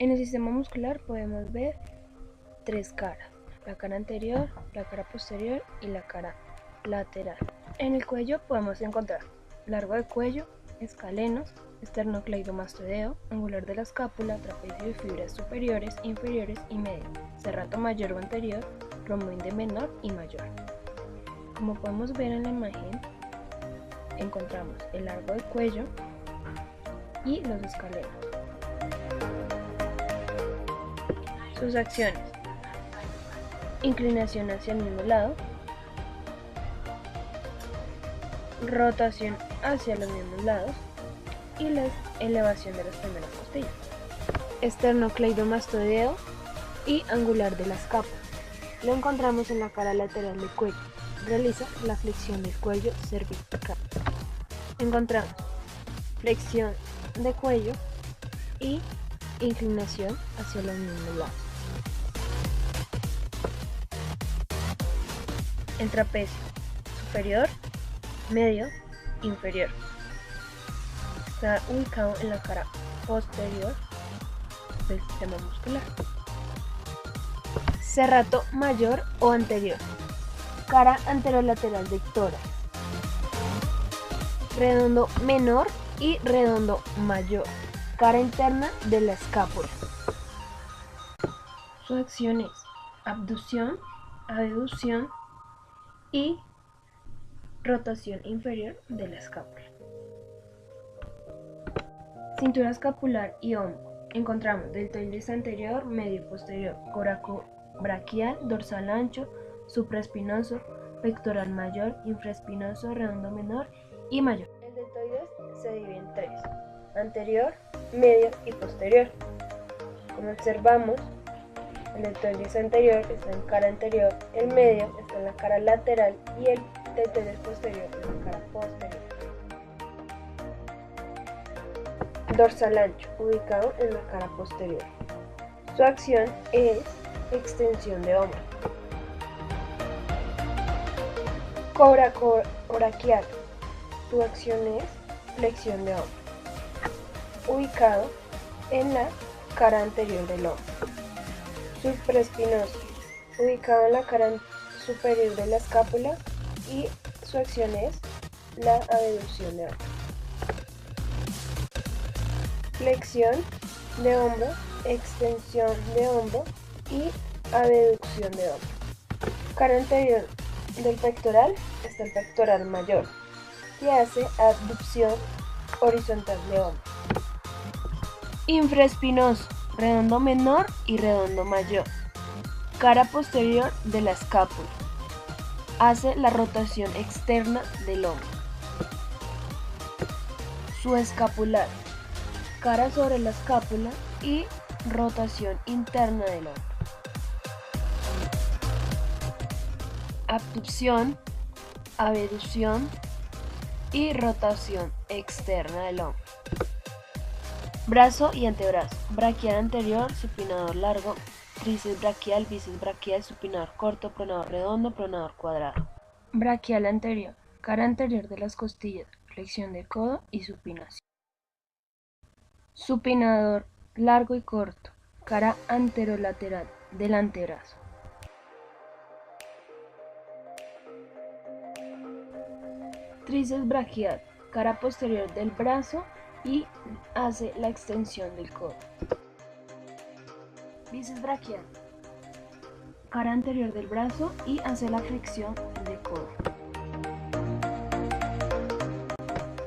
En el sistema muscular podemos ver tres caras: la cara anterior, la cara posterior y la cara lateral. En el cuello podemos encontrar largo de cuello, escalenos, esternocleidomastoideo, angular de la escápula, trapecio y fibras superiores, inferiores y medio, serrato mayor o anterior, romboide menor y mayor. Como podemos ver en la imagen, encontramos el largo de cuello y los escalenos. Sus acciones: inclinación hacia el mismo lado, rotación hacia los mismos lados y la elevación de las primeras costillas. Esternocleidomastoideo y angular de la escápula. Lo encontramos en la cara lateral del cuello. Realiza la flexión del cuello cervical. Encontramos flexión de cuello y inclinación hacia los mismos lados. El trapecio superior, medio, inferior. Está ubicado en la cara posterior del sistema muscular. Serrato mayor o anterior. Cara anterolateral del tórax. Redondo menor y redondo mayor. Cara interna de la escápula. Sus acciones: abducción, abducción y rotación inferior de la escápula. Cintura escapular y hombro. Encontramos deltoides anterior, medio y posterior, coracobraquial, dorsal ancho, supraespinoso, pectoral mayor, infraespinoso, redondo menor y mayor. El deltoides se divide en tres: anterior, medio y posterior. Como observamos, el deltoides anterior está en cara anterior, el medio está en la cara lateral y el deltoides posterior en la cara posterior. Dorsal ancho, ubicado en la cara posterior. Su acción es extensión de hombro. Coracobraquial, su acción es flexión de hombro, ubicado en la cara anterior del hombro. Supraespinoso, ubicado en la cara superior de la escápula y su acción es la abducción de hombro. Flexión de hombro, extensión de hombro y abducción de hombro. Cara anterior del pectoral está el pectoral mayor, que hace abducción horizontal de hombro. Infraespinoso, redondo menor y redondo mayor. Cara posterior de la escápula. Hace la rotación externa del hombro. Subescapular. Cara sobre la escápula y rotación interna del hombro. Abducción, abducción y rotación externa del hombro. Brazo y antebrazo. Braquial anterior, supinador largo, tríceps braquial, bíceps braquial, supinador corto, pronador redondo, pronador cuadrado. Braquial anterior, cara anterior de las costillas, flexión de codo y supinación. Supinador largo y corto, cara anterolateral del antebrazo. Tríceps braquial, cara posterior del brazo y hace la extensión del codo. Bíceps braquial, cara anterior del brazo y hace la flexión del codo.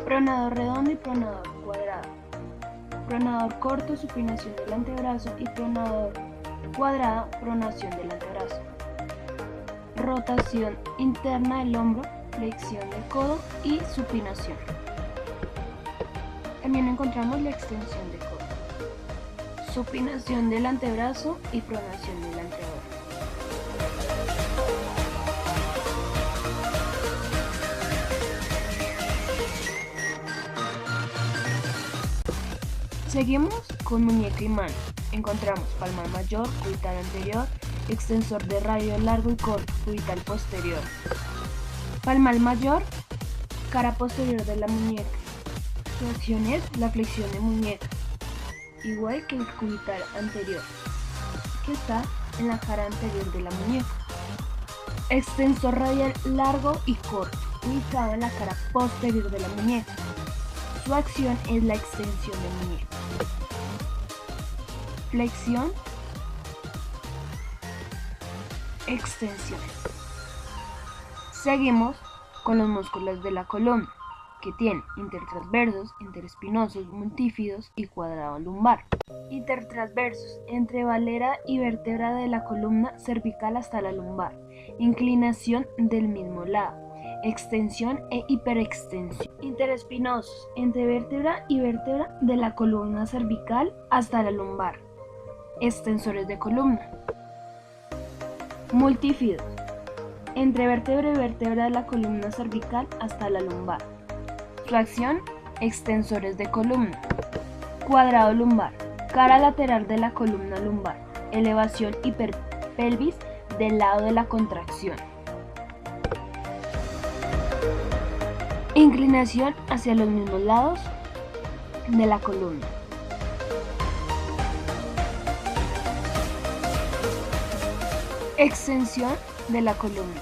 Pronador redondo y pronador cuadrado. Pronador corto, supinación del antebrazo y pronador cuadrado, pronación del antebrazo. Rotación interna del hombro, flexión del codo y supinación. También encontramos la extensión del codo. Supinación del antebrazo y pronación del antebrazo. Seguimos con muñeca y mano. Encontramos palmar mayor, cubital anterior, extensor de radio largo y corto, cubital posterior. Palmar mayor, cara posterior de la muñeca. Su acción es la flexión de muñeca. igual que el cubital anterior, que está en la cara anterior de la muñeca. Extensor radial largo y corto, ubicado en la cara posterior de la muñeca. Su acción es la extensión de muñeca. Flexión, extensión. Seguimos con los músculos de la columna, que tienen intertransversos, interespinosos, multífidos y cuadrado lumbar. Intertransversos, entre valera y vértebra de la columna cervical hasta la lumbar. Inclinación del mismo lado. Extensión e hiperextensión. Interespinosos, entre vértebra y vértebra de la columna cervical hasta la lumbar. Extensores de columna. Multífidos, entre vértebra y vértebra de la columna cervical hasta la lumbar. Su acción, extensores de columna. Cuadrado lumbar, cara lateral de la columna lumbar. Elevación hiperpelvis del lado de la contracción. Inclinación hacia los mismos lados de la columna. Extensión de la columna.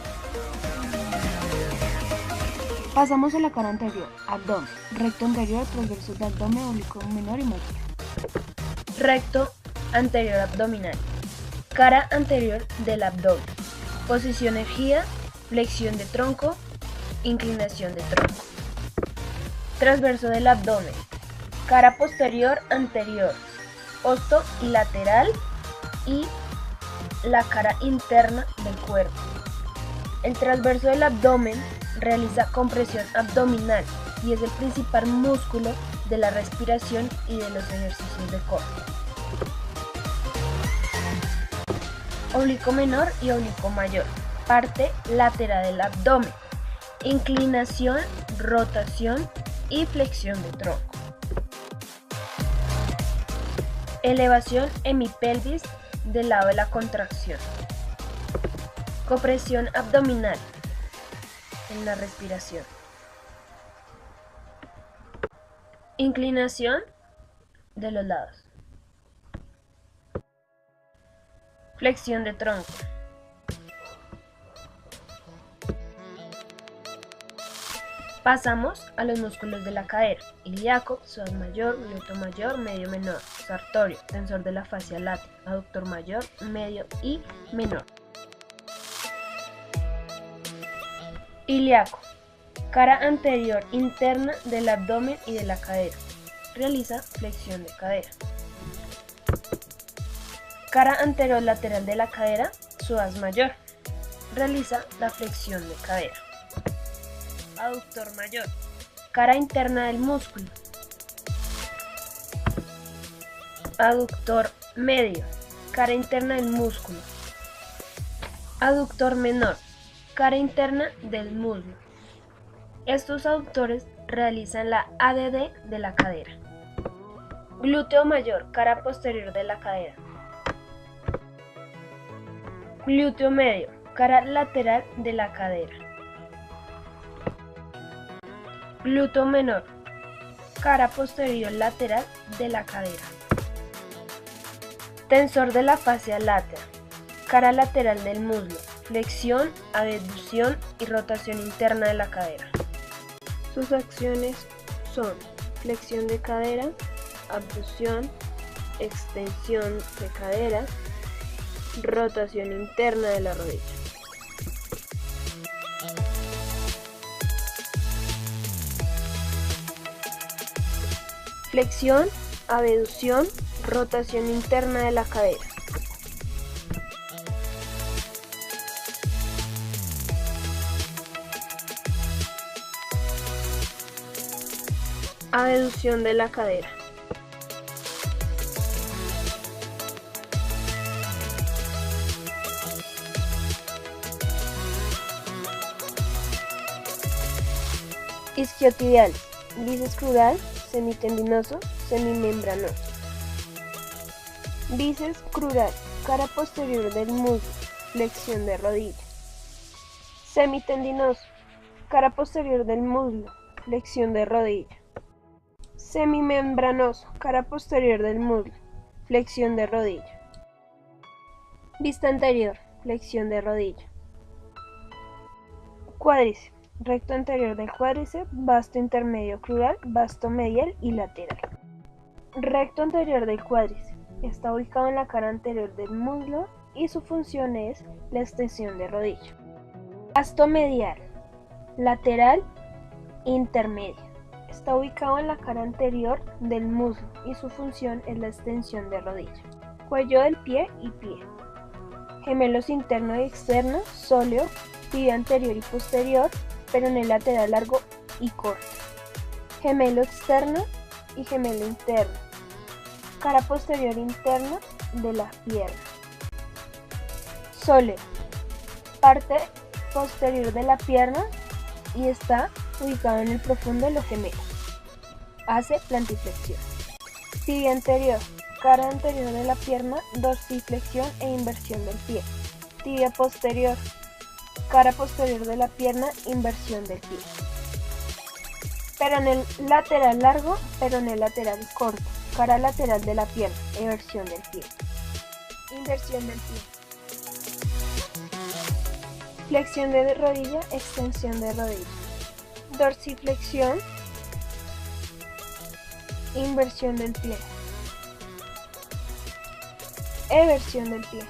Pasamos a la cara anterior, abdomen, recto anterior, transverso de abdomen, oblicuo menor y mayor. Recto anterior abdominal, cara anterior del abdomen, posición erguida, flexión de tronco, inclinación de tronco. Transverso del abdomen, cara posterior anterior, hosto lateral y la cara interna del cuerpo. El transverso del abdomen realiza compresión abdominal y es el principal músculo de la respiración y de los ejercicios de core. Oblicuo menor y oblicuo mayor, parte lateral del abdomen, inclinación, rotación y flexión de tronco. Elevación hemipelvis del lado de la contracción. Compresión abdominal en la respiración. Inclinación de los lados. Flexión de tronco. Pasamos a los músculos de la cadera: ilíaco, psoas mayor, glúteo mayor, medio menor, sartorio, tensor de la fascia lata, aductor mayor, medio y menor. Ilíaco, cara anterior interna del abdomen y de la cadera. Realiza flexión de cadera. Cara anterior lateral de la cadera, psoas mayor. Realiza la flexión de cadera. Aductor mayor, cara interna del músculo. Aductor medio, cara interna del músculo. Aductor menor, cara interna del muslo. Estos aductores realizan la ADD de la cadera. Glúteo mayor, cara posterior de la cadera. Glúteo medio, cara lateral de la cadera. Glúteo menor, cara posterior lateral de la cadera. Tensor de la fascia lata, cara lateral del muslo, flexión, abducción y rotación interna de la cadera. Sus acciones son flexión de cadera, abducción, extensión de cadera, rotación interna de la rodilla. Flexión, abducción, rotación interna de la cadera. Abducción de la cadera. Isquiotibial, bíceps crural, semitendinoso, semimembranoso. Bíceps crural, cara posterior del muslo, flexión de rodilla. Semitendinoso, cara posterior del muslo, flexión de rodilla. Semimembranoso, cara posterior del muslo, flexión de rodilla. Vista anterior, flexión de rodilla. Cuádriceps, recto anterior del cuádriceps, vasto intermedio crural, vasto medial y lateral. Recto anterior del cuádriceps, está ubicado en la cara anterior del muslo y su función es la extensión de rodilla. Vasto medial, lateral, intermedia. Está ubicado en la cara anterior del muslo y su función es la extensión de rodilla. Cuello del pie y pie. Gemelos interno y externo, sóleo, tibia anterior y posterior, peroné lateral largo y corto. Gemelo externo y gemelo interno. Cara posterior interna de la pierna. Sóleo, parte posterior de la pierna y está ubicado en el profundo de los gemelos. Hace plantiflexión. Tibia anterior, cara anterior de la pierna, dorsiflexión e inversión del pie. Tibia posterior, cara posterior de la pierna, inversión del pie. Peroné lateral largo, peroné lateral corto, cara lateral de la pierna, eversión del pie. Inversión del pie. Flexión de rodilla, extensión de rodilla. Dorsiflexión, inversión del pie. Eversión del pie.